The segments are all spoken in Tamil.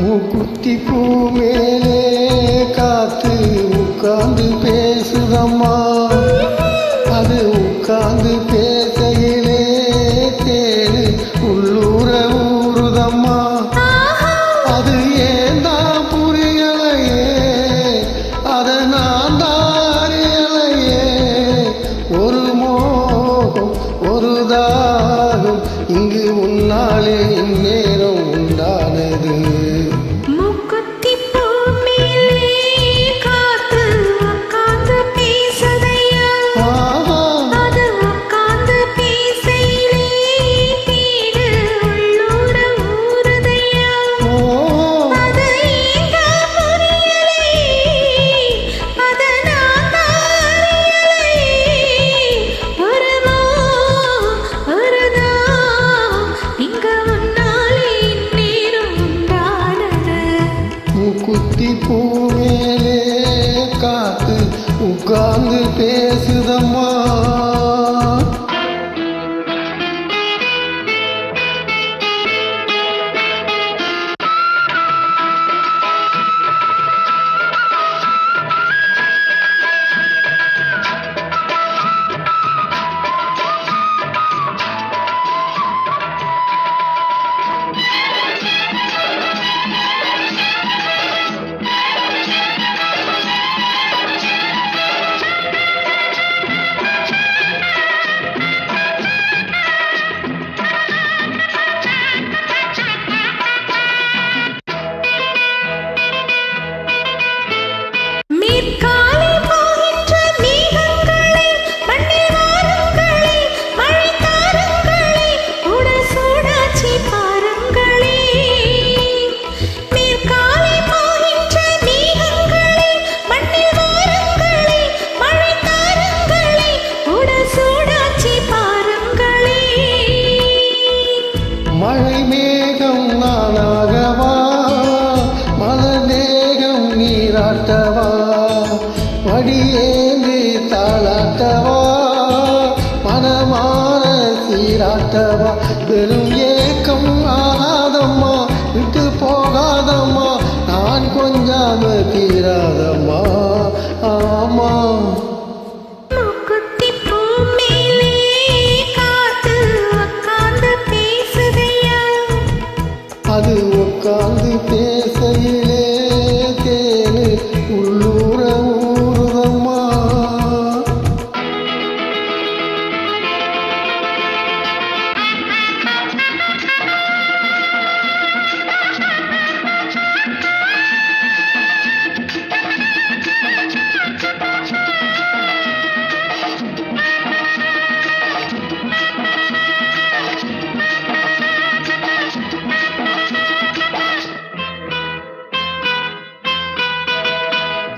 மூக்குத்தி பூ மேலே காத்து உட்கார்ந்து பேசுதம்மா, அது உட்கார்ந்து பேசையிலே தேடு உள்ளூர ஊறுதம்மா. அது ஏந்தான் புரியலையே, அதை நான் தான் அறியலையே. ஒரு மோகம் ஒரு தாகம் இங்கு உன்னாலே இந்நேரம் உண்டானது. குத்தி பூ மேலே காத்து உட்கார்ந்து பேசுதம்மா. மழை மேகம் நானாகவா, மலர் தேகம் நீராட்டவா, வடியேந்தி தாளாட்டவா, மனமான சீராட்டவா. வெறும் ஏக்கம் ஆகாதம்மா, விட்டு போகாதம்மா, நான் கொஞ்சாம தீராதம்மா. ஆமா அது உட்கார்ந்து பேசையிலே தேனு உள்ளூர ஊறுதம்மா.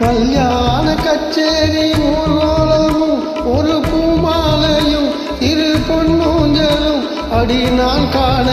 கல்யாண கச்சேரி ஊர்வலமும் ஒரு பூமாலையும் இரு பொன்னூஞ்சலும் அடி நான் காண